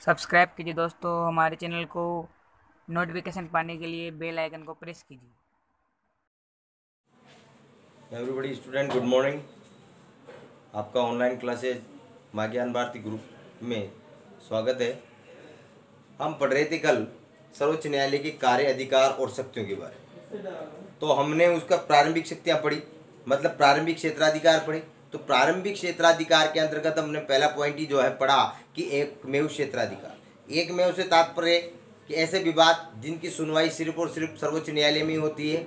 Subscribe कीजिए दोस्तों हमारे चैनल को। नोटिफिकेशन पाने के लिए बेल आइकन को प्रेस कीजिए। Everybody student good morning. आपका ऑनलाइन क्लासेज माँ ज्ञान भारती ग्रुप में स्वागत है। हम पढ़ रहे थे कल सर्वोच्च न्यायालय के कार्य अधिकार और शक्तियों के बारे में। तो हमने उसका प्रारंभिक शक्तियाँ पढ़ी, मतलब प्रारंभिक क्षेत्राधिकार पढ़े। तो प्रारंभिक क्षेत्राधिकार के अंतर्गत हमने पहला पॉइंट ही जो है पढ़ा कि एकमेव क्षेत्राधिकार। एकमेव से तात्पर्य कि ऐसे विवाद जिनकी सुनवाई सिर्फ और सिर्फ सर्वोच्च न्यायालय में ही होती है।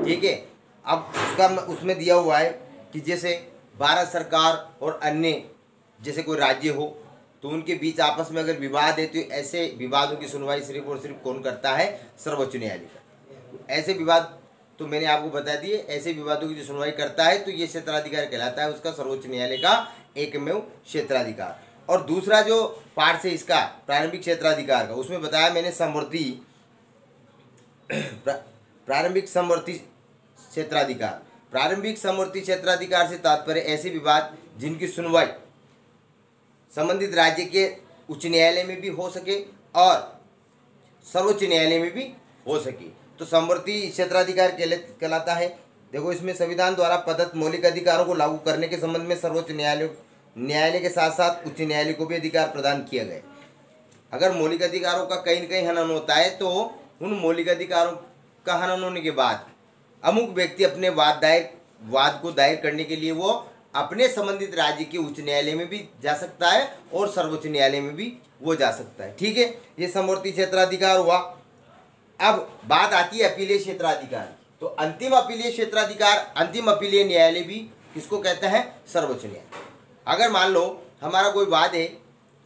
ठीक है। अब उसका उसमें दिया हुआ है कि जैसे भारत सरकार और अन्य जैसे कोई राज्य हो तो उनके बीच आपस में अगर विवाद है तो ऐसे विवादों की सुनवाई सिर्फ और सिर्फ कौन करता है? सर्वोच्च न्यायालय का। ऐसे विवाद तो मैंने आपको बता दिए, ऐसे विवादों की जो सुनवाई करता है तो ये क्षेत्राधिकार कहलाता है उसका, सर्वोच्च न्यायालय का एकमेव क्षेत्राधिकार। और दूसरा जो पार्ट है इसका प्रारंभिक क्षेत्राधिकार का, उसमें बताया मैंने समवर्ती प्रारंभिक समवर्ती क्षेत्राधिकार। प्रारंभिक समवर्ती क्षेत्राधिकार से तात्पर्य ऐसे विवाद जिनकी सुनवाई संबंधित राज्य के उच्च न्यायालय में भी हो सके और सर्वोच्च न्यायालय में भी हो सके, तो समवर्ती क्षेत्राधिकार कहलाता है। देखो इसमें संविधान द्वारा प्रदत्त मौलिक अधिकारों को लागू करने के संबंध में सर्वोच्च न्यायालय के साथ साथ उच्च न्यायालय को भी अधिकार प्रदान किया गया। अगर मौलिक अधिकारों का कहीं न कहीं हनन होता है तो उन मौलिक अधिकारों का हनन होने के बाद अमुक व्यक्ति अपने वाद को दायर करने के लिए वो अपने संबंधित राज्य के उच्च न्यायालय में भी जा सकता है और सर्वोच्च न्यायालय में भी वो जा सकता है। ठीक है, ये समवर्ती क्षेत्राधिकार हुआ। अब बात आती है अपीलीय क्षेत्राधिकार। तो अंतिम अपीलीय क्षेत्राधिकार, अंतिम अपीलीय न्यायालय भी किसको कहते हैं? सर्वोच्च न्यायालय। अगर मान लो हमारा कोई वाद है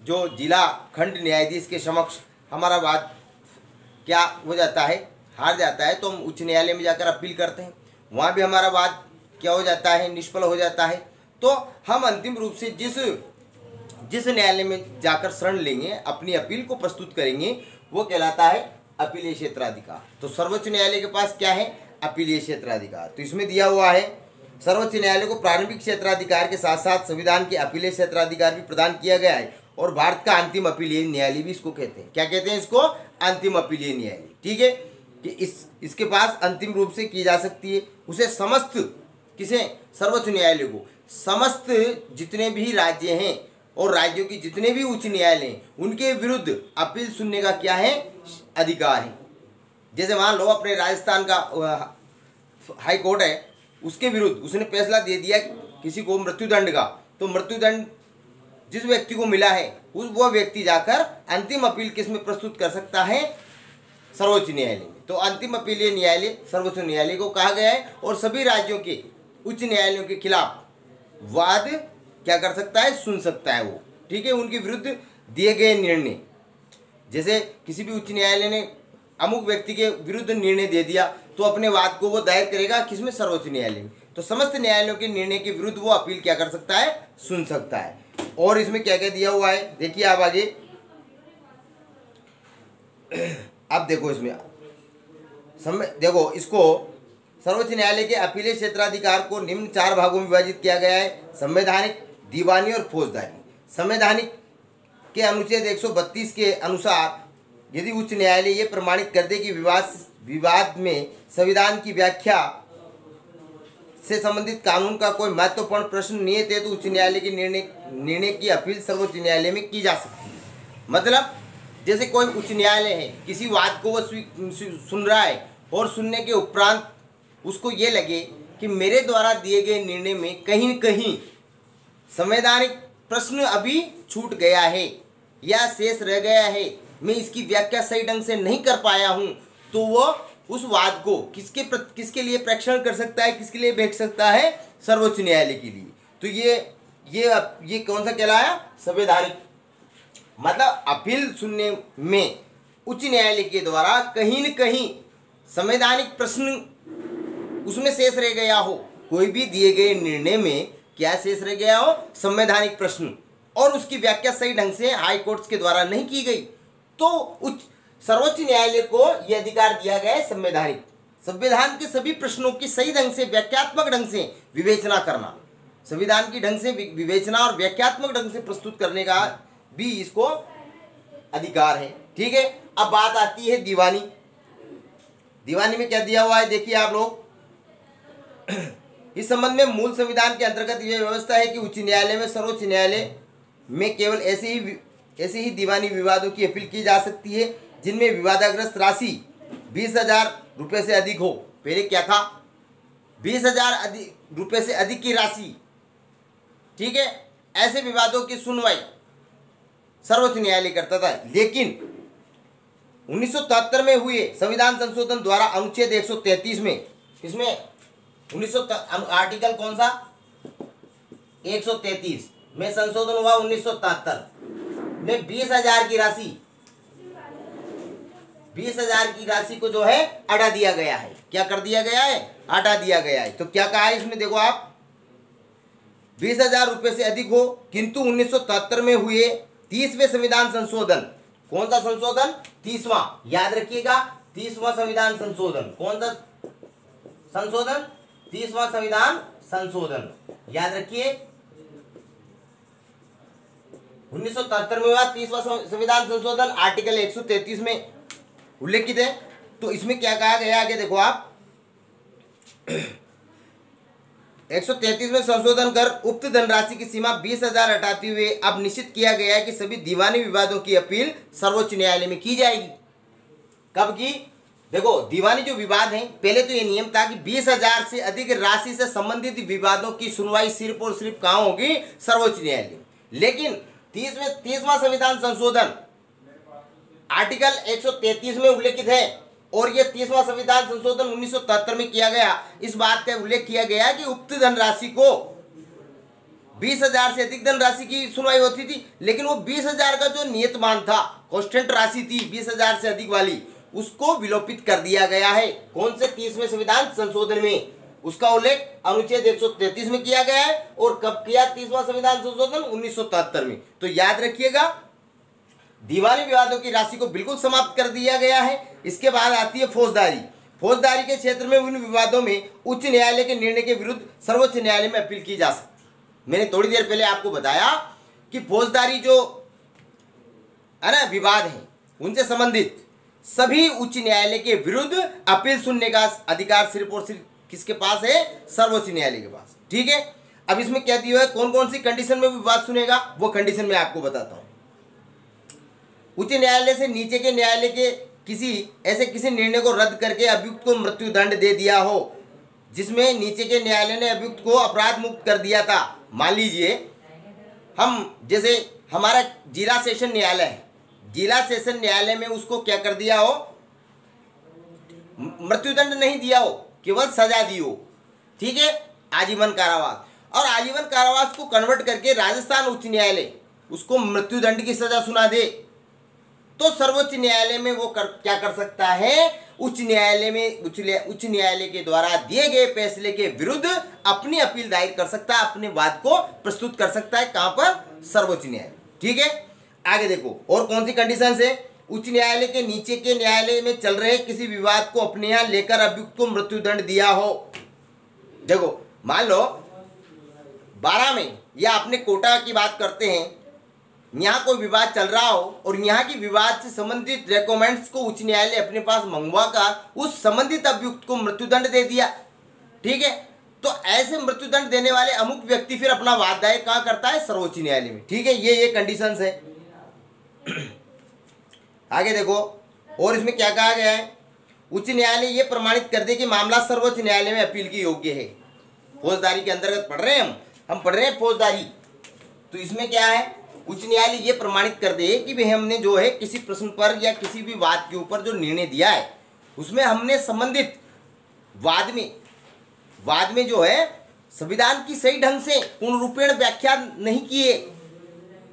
जो जिला खंड न्यायाधीश के समक्ष हमारा वाद क्या हो जाता है? हार जाता है, तो हम उच्च न्यायालय में जाकर अपील करते हैं, वहाँ भी हमारा वाद क्या हो जाता है? निष्फल हो जाता है। तो हम अंतिम रूप से जिस न्यायालय में जाकर शरण लेंगे, अपनी अपील को प्रस्तुत करेंगे, वो कहलाता है अपीलीय क्षेत्राधिकार। तो सर्वोच्च न्यायालय के पास क्या है? अपीलीय क्षेत्राधिकार। तो इसमें दिया हुआ है सर्वोच्च न्यायालय को प्रारंभिक क्षेत्राधिकार के साथ साथ संविधान के अपीलीय क्षेत्राधिकार भी प्रदान किया गया है और भारत का अंतिम अपीलीय न्यायालय भी इसको कहते हैं। क्या कहते हैं इसको? अंतिम अपीलीय न्यायालय। ठीक है, कि इसके पास अंतिम रूप से की जा सकती है उसे समस्त किसे? सर्वोच्च न्यायालय को समस्त जितने भी राज्य हैं और राज्यों की जितने भी उच्च न्यायालय हैं उनके विरुद्ध अपील सुनने का क्या है? अधिकार है। जैसे मान लो अपने राजस्थान का हाई कोर्ट है, उसके विरुद्ध उसने फैसला दे दिया किसी को मृत्युदंड का, तो मृत्युदंड जिस व्यक्ति को मिला है वो व्यक्ति जाकर अंतिम अपील किस में प्रस्तुत कर सकता है? सर्वोच्च न्यायालय में। तो अंतिम अपीलीय न्यायालय सर्वोच्च न्यायालय को कहा गया है और सभी राज्यों के उच्च न्यायालयों के खिलाफ वाद क्या कर सकता है? सुन सकता है वो। ठीक है, उनके विरुद्ध दिए गए निर्णय, जैसे किसी भी उच्च न्यायालय ने अमुक व्यक्ति के विरुद्ध निर्णय दे दिया तो अपने वाद को वो दायर करेगा किसमें? सर्वोच्च न्यायालय में। तो समस्त न्यायालयों के निर्णय के विरुद्ध वो अपील क्या कर सकता है? सुन सकता है। और इसमें क्या क्या दिया हुआ है देखिए आप आगे। अब देखो इसमें देखो इसको सर्वोच्च न्यायालय के अपीलीय क्षेत्राधिकार को निम्न 4 भागों में विभाजित किया गया है: संवैधानिक, दीवानी और फौजदारी। संवैधानिक के अनुच्छेद 132 के अनुसार यदि उच्च न्यायालय ये प्रमाणित कर दे कि विवाद में संविधान की व्याख्या से संबंधित कानून का कोई महत्वपूर्ण प्रश्न निहित है तो उच्च न्यायालय के निर्णय की अपील सर्वोच्च न्यायालय में की जा सकती है। मतलब जैसे कोई उच्च न्यायालय है, किसी वाद को वो सुन रहा है और सुनने के उपरांत उसको ये लगे कि मेरे द्वारा दिए गए निर्णय में कहीं न कहीं संवैधानिक प्रश्न अभी छूट गया है या शेष रह गया है, मैं इसकी व्याख्या सही ढंग से नहीं कर पाया हूँ, तो वो उस वाद को किसके लिए प्रेक्षण कर सकता है? किसके लिए भेज सकता है? सर्वोच्च न्यायालय के लिए। तो ये कौन सा कहलाया? संवैधानिक। मतलब अपील सुनने में उच्च न्यायालय के द्वारा कहीं न कहीं संवैधानिक प्रश्न उसमें शेष रह गया हो, कोई भी दिए गए निर्णय में क्या शेष रह गया हो? संवैधानिक प्रश्न, और उसकी व्याख्या सही ढंग से हाई कोर्ट्स के द्वारा नहीं की गई, तो सर्वोच्च न्यायालय को यह अधिकार दिया गया है संवैधानिक। संविधान के सभी प्रश्नों की सही ढंग से व्याख्यात्मक ढंग से विवेचना करना, संविधान की ढंग से विवेचना और व्याख्यात्मक ढंग से प्रस्तुत करने का भी इसको अधिकार है। ठीक है, अब बात आती है दीवानी। दीवानी में क्या दिया हुआ है देखिए आप लोग। इस संबंध में मूल संविधान के अंतर्गत यह व्यवस्था है कि उच्च न्यायालय में सर्वोच्च न्यायालय में केवल ऐसे ही दीवानी विवादों की अपील की जा सकती है जिनमें विवादाग्रस्त राशि 20,000 रुपये से अधिक हो। पहले क्या था, 20,000 रुपये से अधिक की राशि। ठीक है, ऐसे विवादों की सुनवाई सर्वोच्च न्यायालय करता था। लेकिन 1973 में हुए संविधान संशोधन द्वारा अनुच्छेद 133 में, इसमें आर्टिकल कौन सा, 133 में संशोधन हुआ 1973 में 20,000 की राशि, 20,000 की राशि को जो है हटा दिया गया है। क्या कर दिया गया है, हटा दिया गया है। तो क्या कहा है इसमें देखो आप, 20,000 रुपये से अधिक हो, किंतु 1973 में हुए 30वें संविधान संशोधन, कौन सा संशोधन, 30वां, याद रखिएगा 30वां संविधान संशोधन, कौन सा संशोधन, 30वां संविधान संशोधन, याद रखिए 1973 में हुआ 30वां संविधान संशोधन, आर्टिकल 133 में उल्लेखित है। तो इसमें क्या कहा गया आगे देखो आप, 133 में संशोधन कर उक्त धनराशि की सीमा 20,000 हटाते हुए अब निश्चित किया गया है कि सभी दीवानी विवादों की अपील सर्वोच्च न्यायालय में की जाएगी। कब की, देखो दीवानी जो विवाद हैं, पहले तो ये नियम था कि 20,000 से अधिक राशि से संबंधित विवादों की सुनवाई सिर्फ और सिर्फ कहाँ होगी, सर्वोच्च न्यायालय। लेकिन 30वां संविधान संशोधन आर्टिकल 133 में उल्लेखित है और ये 30वां संविधान संशोधन 1973 में किया गया। इस बात का उल्लेख किया गया कि उक्त धनराशि को 20,000 से अधिक धनराशि की सुनवाई होती थी, लेकिन वो 20,000 का जो नियत मान था, कांस्टेंट राशि थी 20,000 से अधिक वाली, उसको विलोपित कर दिया गया है। कौन से 30वें संविधान संशोधन में, उसका उल्लेख अनुच्छेद 133 में किया गया है। और कब किया 30वां संविधान संशोधन, 1973 में। तो याद रखिएगा दीवानी विवादों की राशि को बिल्कुल समाप्त कर दिया गया है। इसके बाद आती है फौजदारी। फौजदारी के क्षेत्र में उन विवादों में उच्च न्यायालय के निर्णय के विरुद्ध सर्वोच्च न्यायालय में अपील की जा सकती। मैंने थोड़ी देर पहले आपको बताया कि फौजदारी जो है ना विवाद है, उनसे संबंधित सभी उच्च न्यायालय के विरुद्ध अपील सुनने का अधिकार सिर्फ और सिर्फ किसके पास है, सर्वोच्च न्यायालय के पास। ठीक है, अब इसमें क्या दिया है, कौन कौन सी कंडीशन में विवाद सुनेगा, वो कंडीशन मैं आपको बताता हूं। उच्च न्यायालय से नीचे के न्यायालय के किसी निर्णय को रद्द करके अभियुक्त को मृत्यु दंड दे दिया हो, जिसमें नीचे के न्यायालय ने अभियुक्त को अपराध मुक्त कर दिया था। मान लीजिए जैसे हमारा जिला सेशन न्यायालय है, जिला सेशन न्यायालय में उसको क्या कर दिया हो, मृत्युदंड नहीं दिया हो, केवल सजा दी हो। ठीक है, आजीवन कारावास, और आजीवन कारावास को कन्वर्ट करके राजस्थान उच्च न्यायालय उसको मृत्युदंड की सजा सुना दे, तो सर्वोच्च न्यायालय में वो क्या कर सकता है, उच्च न्यायालय के द्वारा दिए गए फैसले के विरुद्ध अपनी अपील दायर कर सकता है, अपने वाद को प्रस्तुत कर सकता है। कहां पर, सर्वोच्च न्यायालय। ठीक है, आगे देखो और कौन सी कंडीशन है, उच्च न्यायालय के नीचे के न्यायालय में चल रहे किसी विवाद को अपने यहां लेकर अभियुक्त को मृत्युदंड दिया हो। देखो मान लो 12 में या अपने कोटा की बात करते हैं, यहाँ कोई विवाद चल रहा हो और यहाँ की विवाद से संबंधित डॉक्यूमेंट्स को उच्च न्यायालय अपने पास मंगवाकर उस संबंधित अभियुक्त को मृत्युदंड दे दिया। ठीक है, तो ऐसे मृत्युदंड देने वाले अमुक व्यक्ति फिर अपना वाद दायर कहाँ करता है, सर्वोच्च न्यायालय में। ठीक है, ये कंडीशंस है। आगे देखो और इसमें क्या कहा गया है, उच्च न्यायालय ये प्रमाणित कर दे कि मामला सर्वोच्च न्यायालय में अपील के योग्य है। फौजदारी के अंतर्गत पढ़ रहे हैं हम पढ़ रहे हैं फौजदारी। तो इसमें क्या है, उच्च न्यायालय ये प्रमाणित कर दे कि भाई हमने जो है किसी प्रश्न पर या किसी भी वाद के ऊपर जो निर्णय दिया है, उसमें हमने संबंधित वाद में जो है संविधान की सही ढंग से पूर्ण रूपेण व्याख्या नहीं की है।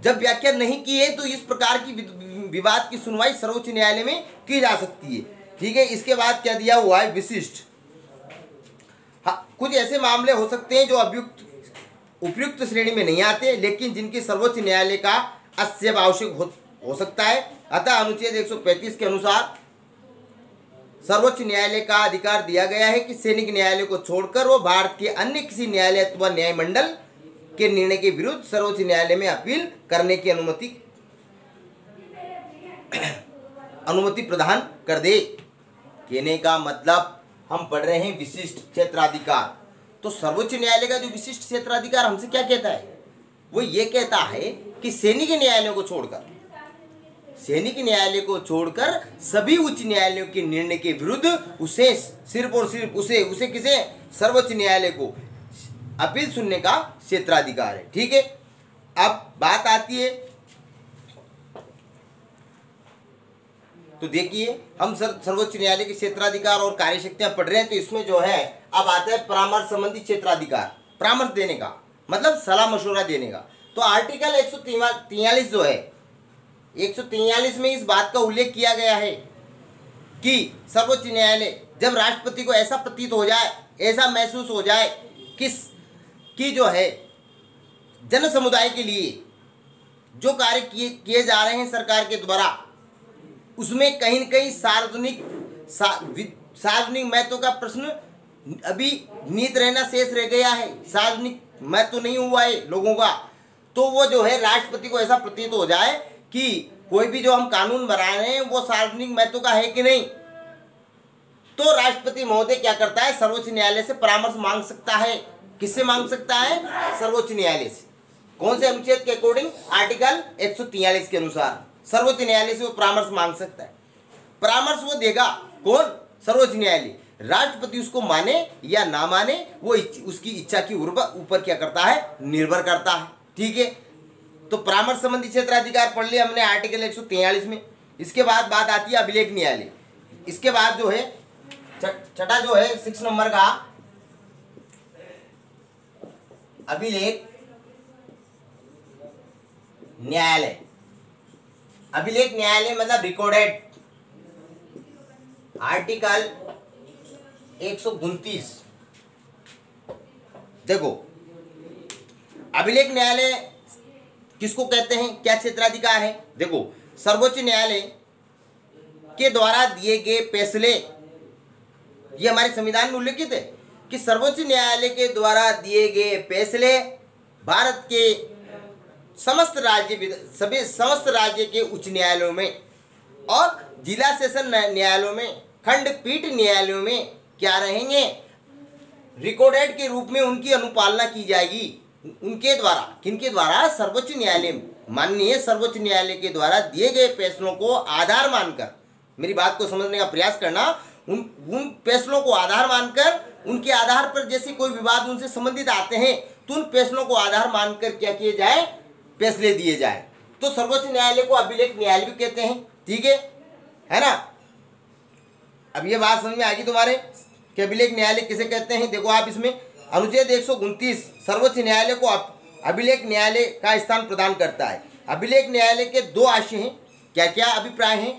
जब व्याख्या नहीं की है तो इस प्रकार की विवाद की सुनवाई सर्वोच्च न्यायालय में की जा सकती है। ठीक है, इसके बाद क्या दिया हुआ है, विशिष्ट। हाँ, कुछ ऐसे मामले हो सकते हैं जो उपयुक्त श्रेणी में नहीं आते, लेकिन जिनकी सर्वोच्च न्यायालय का हस्तक्षेप आवश्यक हो सकता है। अतः अनुच्छेद 135 के अनुसार सर्वोच्च न्यायालय का अधिकार दिया गया है कि सैनिक न्यायालय को छोड़कर वो भारत के अन्य किसी न्यायालय अथवा न्यायमंडल के निर्णय के विरुद्ध सर्वोच्च न्यायालय में अपील करने की अनुमति अनुमति प्रदान कर दे। कहने का मतलब हम पढ़ रहे हैं विशिष्ट क्षेत्राधिकार। तो सर्वोच्च न्यायालय का जो विशिष्ट क्षेत्राधिकार हमसे क्या कहता है, वो ये कहता है कि सैनिक न्यायालयों को छोड़कर सभी उच्च न्यायालयों के निर्णय के विरुद्ध उसे सिर्फ और सिर्फ उसे किसे, सर्वोच्च न्यायालय को अपील सुनने का क्षेत्राधिकार है। ठीक है, अब बात आती है, तो देखिए हम सर्वोच्च न्यायालय के क्षेत्राधिकार और कार्यशक्तियां पढ़ रहे हैं, तो इसमें जो है अब आता है परामर्श संबंधी क्षेत्राधिकार। परामर्श देने का मतलब सलाह मशवरा देने का। तो आर्टिकल 143 जो है, 143 में इस बात का उल्लेख किया गया है कि सर्वोच्च न्यायालय जब राष्ट्रपति को ऐसा प्रतीत हो जाए, ऐसा महसूस हो जाए कि जो है जन समुदाय के लिए जो कार्य किए जा रहे हैं सरकार के द्वारा, उसमें कहीं न कहीं सार्वजनिक महत्व का प्रश्न अभी नीत रहना शेष रह गया है, सार्वजनिक महत्व नहीं हुआ है लोगों का, तो वो जो है राष्ट्रपति को ऐसा प्रतीत हो जाए कि कोई भी जो हम कानून बना रहे हैं वो सार्वजनिक महत्व का है कि नहीं, तो राष्ट्रपति महोदय क्या करता है, सर्वोच्च न्यायालय से परामर्श मांग सकता है। किससे मांग सकता है? सर्वोच्च न्यायालय से। कौन से अनुच्छेद के अकॉर्डिंग? आर्टिकल 143 के अनुसार सर्वोच्च न्यायालय से वो परामर्श मांग सकता है। परामर्श वो देगा कौन? सर्वोच्च न्यायालय। राष्ट्रपति उसको माने या ना माने वो उसकी इच्छा के ऊपर क्या करता है, निर्भर करता है। ठीक है, तो परामर्श संबंधी क्षेत्राधिकार पढ़ लिया हमने आर्टिकल 143 में। इसके बाद बात आती है अभिलेख न्यायालय। इसके बाद जो है छठा जो है 6 नंबर का अभिलेख न्यायालय। अभिलेख न्यायालय मतलब रिकॉर्डेड। आर्टिकल 129 देखो, अभिलेख न्यायालय किसको कहते हैं, क्या क्षेत्राधिकार है? देखो, सर्वोच्च न्यायालय के द्वारा दिए गए फैसले, ये हमारे संविधान में उल्लेखित है कि सर्वोच्च न्यायालय के द्वारा दिए गए फैसले भारत के समस्त राज्य के उच्च न्यायालयों में और जिला सेशन न्यायालयों में, खंडपीठ न्यायालयों में क्या रहेंगे, रिकॉर्डेड के रूप में उनकी अनुपालना की जाएगी। उनके द्वारा, किनके द्वारा? सर्वोच्च न्यायालय, माननीय सर्वोच्च न्यायालय के द्वारा दिए गए फैसलों को आधार मानकर, मेरी बात को समझने का प्रयास करना, उन फैसलों को आधार मानकर, उनके आधार पर जैसे कोई विवाद उनसे संबंधित आते हैं तो उन फैसलों को आधार मानकर क्या किए जाए, फैसले दिए जाए। तो सर्वोच्च न्यायालय को अभिलेख न्यायालय भी कहते हैं। ठीक है ना? अब ये बात समझ में आ गई तुम्हारे कि अभिलेख न्यायालय किसे कहते हैं। देखो आप इसमें अनुच्छेद 129 सर्वोच्च न्यायालय को अभिलेख न्यायालय का स्थान प्रदान करता है। अभिलेख न्यायालय के दो आशय हैं, क्या क्या अभिप्राय हैं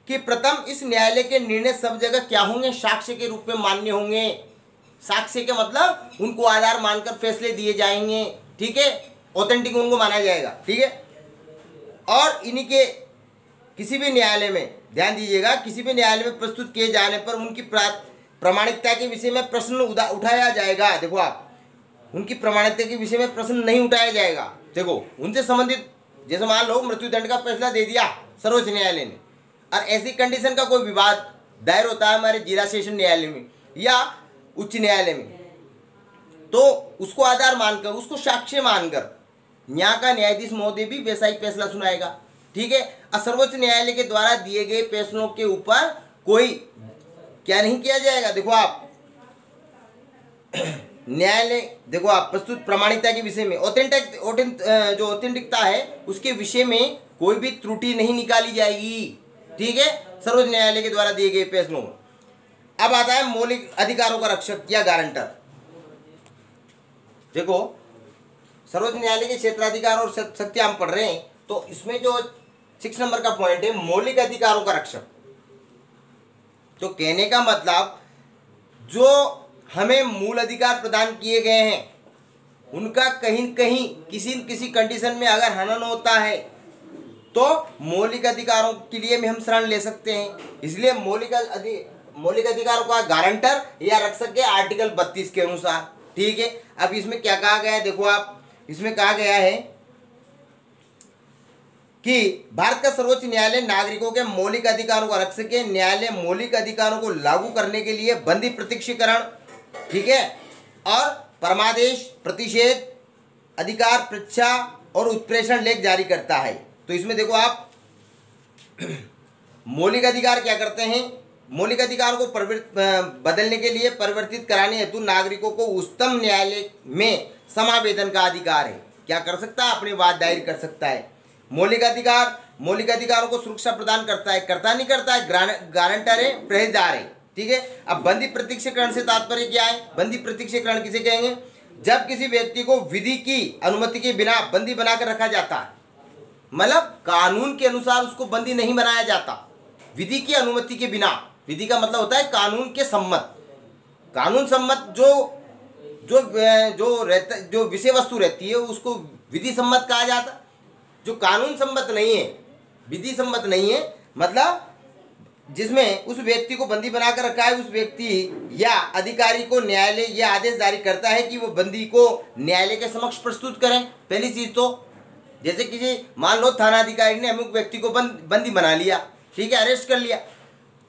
कि प्रथम, इस न्यायालय के निर्णय सब जगह क्या होंगे, साक्ष्य के रूप में मान्य होंगे। साक्ष्य के मतलब उनको आधार मानकर फैसले दिए जाएंगे। ठीक है, ऑथेंटिक उनको माना जाएगा। ठीक है, और इन्हीं के किसी भी न्यायालय में, ध्यान दीजिएगा, किसी भी न्यायालय में प्रस्तुत किए जाने पर उनकी प्रामाणिकता के विषय में प्रश्न उठाया जाएगा। देखो आप, उनकी प्रामाणिकता के विषय में प्रश्न नहीं उठाया जाएगा। देखो, उनसे संबंधित, जैसे मान लो मृत्युदंड का फैसला दे दिया सर्वोच्च न्यायालय ने, और ऐसी कंडीशन का कोई विवाद दायर होता है हमारे जिला सेशन न्यायालय में या उच्च न्यायालय में, तो उसको आधार मानकर, उसको साक्ष्य मानकर यहाँ का न्यायाधीश महोदय भी वैसा ही फैसला सुनाएगा। ठीक है, और सर्वोच्च न्यायालय के द्वारा दिए गए फैसलों के ऊपर कोई क्या नहीं किया जाएगा। देखो आप, न्यायालय, देखो आप, प्रस्तुत प्रामाणिकता के विषय में जो ऑथेंटिकता है उसके विषय में कोई भी त्रुटि नहीं निकाली जाएगी। ठीक है, सर्वोच्च न्यायालय के द्वारा दिए गए फैसलों में। अब आता है मौलिक अधिकारों का रक्षक या गारंटर। देखो, सर्वोच्च न्यायालय के क्षेत्राधिकार और शक्तियां हम पढ़ रहे हैं, तो इसमें जो 6 नंबर का पॉइंट है मौलिक अधिकारों का रक्षक। तो कहने का मतलब, जो हमें मूल अधिकार प्रदान किए गए हैं उनका कहीं कहीं किसी कंडीशन में अगर हनन होता है तो मौलिक अधिकारों के लिए भी हम शरण ले सकते हैं। इसलिए मौलिक अधिकारों का गारंटर या रक्षक है आर्टिकल 32 के अनुसार। ठीक है, अब इसमें क्या कहा गया है, देखो आप, इसमें कहा गया है कि भारत का सर्वोच्च न्यायालय नागरिकों के मौलिक अधिकारों को रख सके। न्यायालय मौलिक अधिकारों को लागू करने के लिए बंदी प्रत्यक्षीकरण, ठीक है, और परमादेश, प्रतिषेध, अधिकार परीक्षा और उत्प्रेषण लेख जारी करता है। तो इसमें देखो आप मौलिक अधिकार क्या करते हैं, मौलिक अधिकार को बदलने के लिए परिवर्तित कराने हेतु नागरिकों को उच्चतम न्यायालय में समावेदन का अधिकार है। क्या कर सकता है, अपने वाद दायर कर सकता है। मौलिक अधिकार मौलिक अधिकारों को सुरक्षा प्रदान करता है, करता नहीं करता है, गारंटर है, पहरेदार है, ठीक है। अब बंदी प्रत्यक्षीकरण से तात्पर्य क्या है, बंदी प्रत्यक्षीकरण किसे कहेंगे, जब किसी व्यक्ति को विधि की अनुमति के बिना बंदी बनाकर रखा जाता है, मतलब कानून के अनुसार उसको बंदी नहीं बनाया जाता, विधि की अनुमति के बिना। विधि का मतलब होता है कानून के सम्मत, कानून सम्मत जो विषय वस्तु रहती है उसको विधि सम्मत कहा जाता। जो कानून सम्मत नहीं है, विधि सम्मत नहीं है, मतलब जिसमें उस व्यक्ति को बंदी बनाकर रखा है, उस व्यक्ति या अधिकारी को न्यायालय यह आदेश जारी करता है कि वो बंदी को न्यायालय के समक्ष प्रस्तुत करें। पहली चीज तो जैसे किसी मान लो थाना अधिकारी ने अमुक व्यक्ति को बंदी बना लिया, ठीक है, अरेस्ट कर लिया,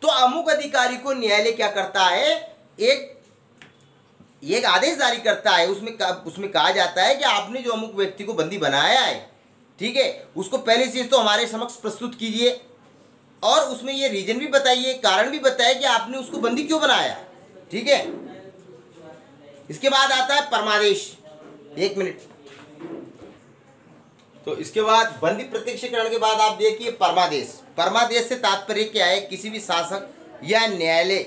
तो अमुक अधिकारी को न्यायालय क्या करता है, एक आदेश जारी करता है। उसमें कहा जाता है कि आपने जो अमुक व्यक्ति को बंदी बनाया है, ठीक है, उसको पहली चीज तो हमारे समक्ष प्रस्तुत कीजिए और उसमें ये रीजन भी बताइए, कारण भी बताइए कि आपने उसको बंदी क्यों बनाया, ठीक है। इसके बाद आता है परमादेश। एक मिनट, तो इसके बाद बंदी प्रत्यक्षीकरण के बाद आप देखिए परमादेश। परमादेश से तात्पर्य क्या है, किसी भी शासक या न्यायालय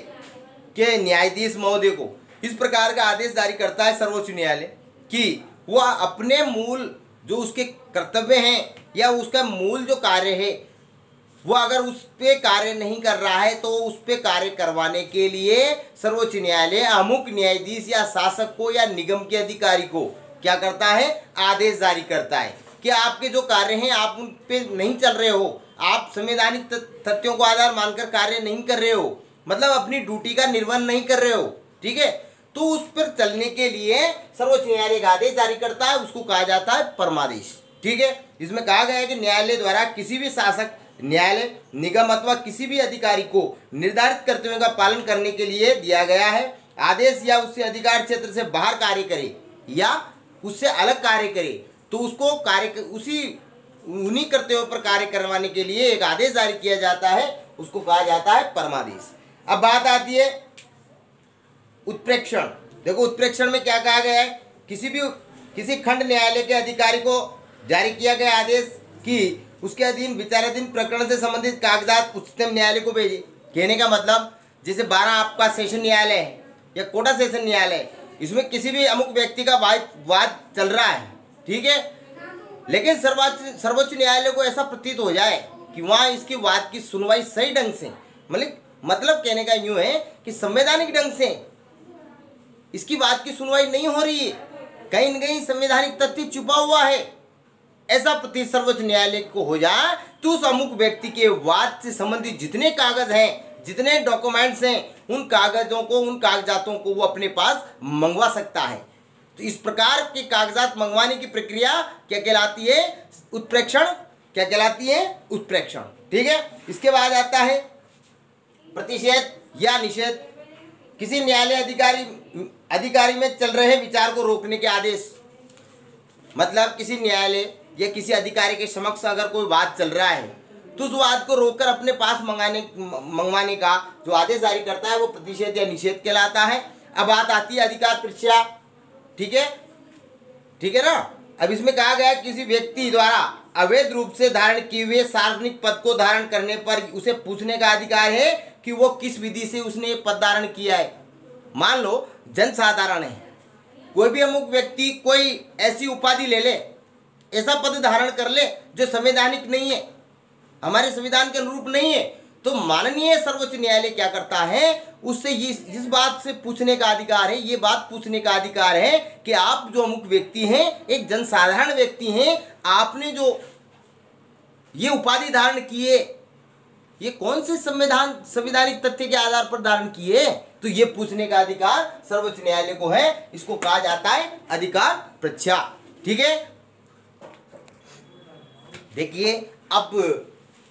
के न्यायाधीश महोदय को इस प्रकार का आदेश जारी करता है सर्वोच्च न्यायालय कि वह अपने मूल जो उसके कर्तव्य हैं या उसका मूल जो कार्य है, वो अगर उस पे कार्य नहीं कर रहा है तो उस पे कार्य करवाने के लिए सर्वोच्च न्यायालय अमुक न्यायाधीश या शासक को या निगम के अधिकारी को क्या करता है, आदेश जारी करता है कि आपके जो कार्य हैं आप उन पे नहीं चल रहे हो, आप संवैधानिक तथ्यों को आधार मानकर कार्य नहीं कर रहे हो, मतलब अपनी ड्यूटी का निर्वहन नहीं कर रहे हो, ठीक है। तो उस पर चलने के लिए सर्वोच्च न्यायालय का आदेश जारी करता है, उसको कहा जाता है परमादेश, ठीक है। इसमें कहा गया है कि न्यायालय द्वारा किसी भी शासक, न्यायालय, निगम अथवा किसी भी अधिकारी को निर्धारित कर्तव्यों का पालन करने के लिए दिया गया है आदेश या उससे अधिकार क्षेत्र से बाहर कार्य करे या उससे अलग कार्य करे तो उसको उन्हीं कर्तव्यों पर कार्य करवाने के लिए एक आदेश जारी किया जाता है, उसको कहा जाता है परमादेश। अब बात आती है उत्प्रेक्षण। देखो उत्प्रेक्षण में क्या कहा गया है, किसी खंड न्यायालय के अधिकारी को जारी किया गया आदेश कि उसके अधीन विचाराधीन प्रकरण से संबंधित कागजात उच्चतम न्यायालय को भेजे। कहने का मतलब जैसे 12 आपका सेशन न्यायालय है या कोटा सेशन न्यायालय, इसमें किसी भी अमुक व्यक्ति का वाद चल रहा है, ठीक है, लेकिन सर्वोच्च न्यायालय को ऐसा प्रतीत हो जाए कि वहाँ इसकी वाद की सुनवाई सही ढंग से, मतलब कहने का यूँ है कि संवैधानिक ढंग से इसकी बात की सुनवाई नहीं हो रही है, कहीं न कहीं संवैधानिक तथ्य छुपा हुआ है, ऐसा प्रतीत सर्वोच्च न्यायालय को हो जाए तो उस अमुक व्यक्ति के वाद से संबंधित जितने कागज हैं, जितने डॉक्यूमेंट्स हैं, उन कागजातों को वो अपने पास मंगवा सकता है। तो इस प्रकार के कागजात मंगवाने की प्रक्रिया क्या कहलाती है, उत्प्रेक्षण। क्या कहलाती है, उत्प्रेक्षण, ठीक है। इसके बाद आता है प्रतिषेध या निषेध। किसी न्यायालय अधिकारी में चल रहे विचार को रोकने के आदेश, मतलब किसी न्यायालय या किसी अधिकारी के समक्ष अगर कोई वाद चल रहा है तो उस वाद को रोककर अपने पास मंगवाने का जो आदेश जारी करता है वो प्रतिषेध या निषेध कहलाता है। अब बात आती है अधिकार परीक्षा, ठीक है ना। अब इसमें कहा गया है किसी व्यक्ति द्वारा अवैध रूप से धारण किए हुए सार्वजनिक पद को धारण करने पर उसे पूछने का अधिकार है कि वो किस विधि से उसने पद धारण किया है। मान लो जनसाधारण है, कोई भी अमुक व्यक्ति कोई ऐसी उपाधि ले ले, ऐसा पद धारण कर ले जो संवैधानिक नहीं है, हमारे संविधान के अनुरूप नहीं है, तो माननीय सर्वोच्च न्यायालय क्या करता है, उससे इस बात से पूछने का अधिकार है, ये बात पूछने का अधिकार है कि आप जो अमुक व्यक्ति हैं, एक जनसाधारण व्यक्ति हैं, आपने जो ये उपाधि धारण किए ये कौन से संवैधानिक तथ्य के आधार पर धारण किए, तो ये पूछने का अधिकार सर्वोच्च न्यायालय को है, इसको कहा जाता है अधिकार परीक्षा, ठीक है। देखिए अब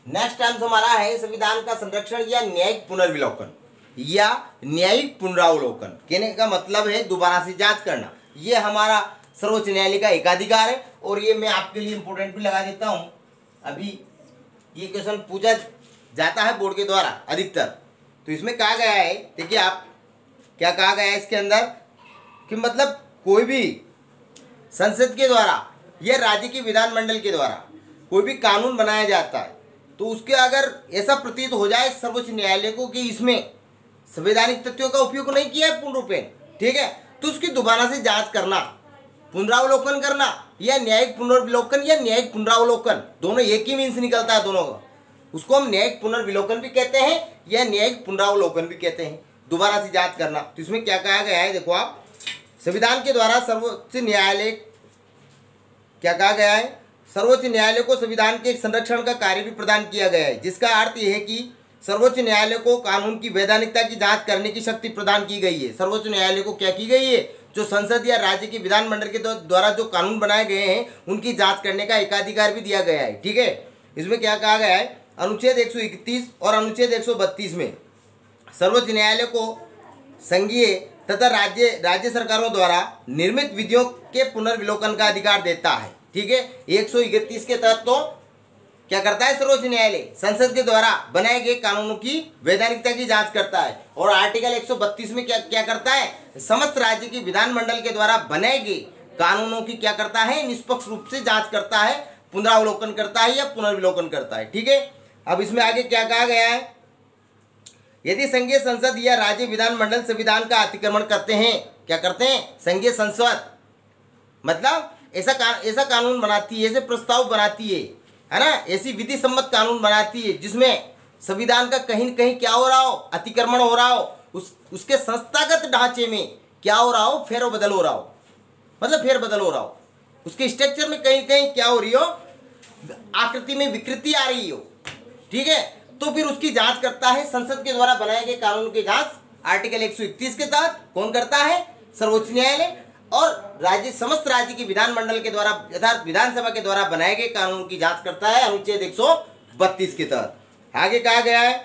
नेक्स्ट टाइम हमारा है संविधान का संरक्षण या न्यायिक पुनर्विलोकन या न्यायिक पुनरावलोकन। कहने का मतलब है दोबारा से जांच करना। ये हमारा सर्वोच्च न्यायालय का एकाधिकार है और ये मैं आपके लिए इंपोर्टेंट भी लगा देता हूँ। अभी ये क्वेश्चन पूछा जाता है बोर्ड के द्वारा अधिकतर। तो इसमें कहा गया है, देखिए आप क्या कहा गया है इसके अंदर कि मतलब कोई भी संसद के द्वारा या राज्य के विधानमंडल के द्वारा कोई भी कानून बनाया जाता है तो उसके अगर ऐसा प्रतीत हो जाए सर्वोच्च न्यायालय को कि इसमें संवैधानिक तथ्यों का उपयोग नहीं किया है पूर्ण रूपेण, ठीक है, तो उसकी दोबारा से जांच करना, पुनरावलोकन करना या न्यायिक पुनर्विलोकन या न्यायिक पुनरावलोकन दोनों एक ही मीन्स निकलता है दोनों का। उसको हम न्यायिक पुनर्विलोकन भी कहते हैं या न्यायिक पुनरावलोकन भी कहते हैं, दोबारा से जांच करना। तो इसमें क्या कहा गया है, देखो आप, संविधान के द्वारा सर्वोच्च न्यायालय क्या कहा गया है, सर्वोच्च न्यायालय को संविधान के संरक्षण का कार्य भी प्रदान किया गया है, जिसका अर्थ यह है कि सर्वोच्च न्यायालय को कानून की वैधानिकता की जांच करने की शक्ति प्रदान की गई है। सर्वोच्च न्यायालय को क्या की गई है, जो संसद या राज्य के विधानमंडल के द्वारा जो कानून बनाए गए हैं उनकी जांच करने का एकाधिकार भी दिया गया है, ठीक है। इसमें क्या कहा गया है, अनुच्छेद 131 और अनुच्छेद 132 में सर्वोच्च न्यायालय को संघीय तथा राज्य सरकारों द्वारा निर्मित विधियों के पुनर्विलोकन का अधिकार देता है, ठीक है। 131 के तहत तो क्या करता है सर्वोच्च न्यायालय, संसद के द्वारा बनाए गए कानूनों की वैधानिकता की जांच करता है। और आर्टिकल 132 में क्या करता है, समस्त राज्य के विधानमंडल के द्वारा बनाए गए कानूनों की क्या करता है, निष्पक्ष रूप से जांच करता है, पुनरावलोकन करता है या पुनर्विलोकन करता है, ठीक है। अब इसमें आगे क्या कहा गया है, यदि संघीय संसद या राज्य विधानमंडल संविधान का अतिक्रमण करते हैं, क्या करते हैं, संघीय संसद मतलब ऐसा कानून बनाती है, ऐसे प्रस्ताव बनाती है ना, ऐसी विधि सम्मत कानून बनाती है जिसमें संविधान का कहीं न कहीं क्या हो रहा हो, अतिक्रमण हो रहा हो, उसके संस्थागत ढांचे में क्या हो रहा हो, फेरबदल हो रहा हो, मतलब फेरबदल हो रहा हो, उसके स्ट्रक्चर में कहीं कहीं क्या हो रही हो, आकृति में विकृति आ रही हो, ठीक है। तो फिर उसकी जांच करता है संसद के द्वारा बनाए गए कानून की जांच आर्टिकल 131 के तहत कौन करता है, सर्वोच्च न्यायालय। और समस्त राज्य के विधानमंडल के द्वारा अर्थात विधानसभा के द्वारा बनाए गए कानून की जांच करता है अनुच्छेद 132 के तहत। आगे कहा गया है,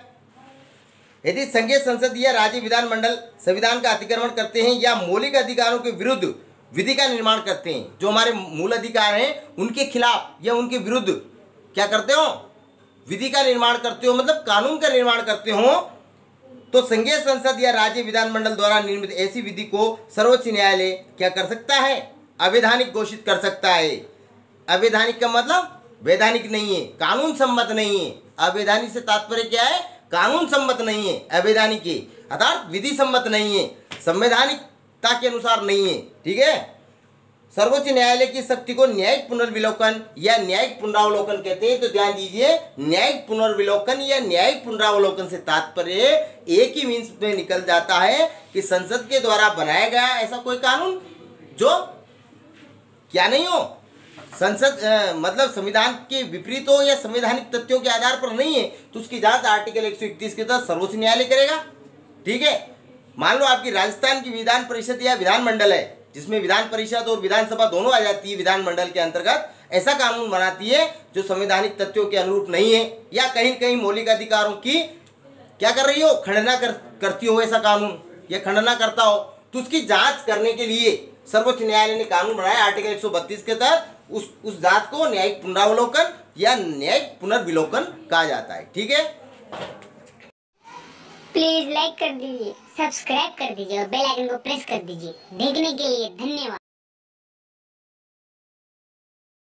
यदि संघीय संसद या राज्य विधानमंडल संविधान का अतिक्रमण करते हैं या मौलिक अधिकारों के विरुद्ध विधि का निर्माण करते हैं, जो हमारे मूल अधिकार हैं उनके खिलाफ या उनके विरुद्ध क्या करते हो, विधि का निर्माण करते हो, मतलब कानून का निर्माण करते हो, तो संघीय संसद या राज्य विधानमंडल द्वारा निर्मित ऐसी विधि को सर्वोच्च न्यायालय क्या कर सकता है, अवैधानिक घोषित कर सकता है। अवैधानिक का मतलब वैधानिक नहीं है, कानून सम्मत नहीं है। अवैधानिक से तात्पर्य क्या है, कानून सम्मत नहीं है, अवैधानिक है अर्थात विधि सम्मत नहीं है, संवैधानिकता के अनुसार नहीं है, ठीक है। सर्वोच्च न्यायालय की शक्ति को न्यायिक पुनर्विलोकन या न्यायिक पुनरावलोकन कहते हैं। तो ध्यान दीजिए, न्यायिक पुनर्विलोकन या न्यायिक पुनरावलोकन से तात्पर्य एक ही मीन्स में निकल जाता है कि संसद के द्वारा बनाया गया ऐसा कोई कानून जो क्या नहीं हो, संसद मतलब संविधान के विपरीत हो या संवैधानिक तथ्यों के आधार पर नहीं है, तो उसकी जांच आर्टिकल 131 के तहत सर्वोच्च न्यायालय करेगा, ठीक है। मान लो आपकी राजस्थान की विधान परिषद या विधानमंडल है, जिसमें विधान परिषद और विधानसभा दोनों आ जाती है विधानमंडल के अंतर्गत, ऐसा कानून बनाती है जो संवैधानिक तथ्यों के अनुरूप नहीं है या कहीं कहीं मौलिक अधिकारों की क्या कर रही हो, खंडना करती हो, ऐसा कानून या खंडना करता हो, तो उसकी जांच करने के लिए सर्वोच्च न्यायालय ने कानून बनाया आर्टिकल 132 के तहत। उस जांच को न्यायिक पुनरावलोकन या न्यायिक पुनर्विलोकन कहा जाता है, ठीक है। प्लीज लाइक कर दीजिए, सब्सक्राइब कर दीजिए और बेल आइकन को प्रेस कर दीजिए। देखने के लिए धन्यवाद।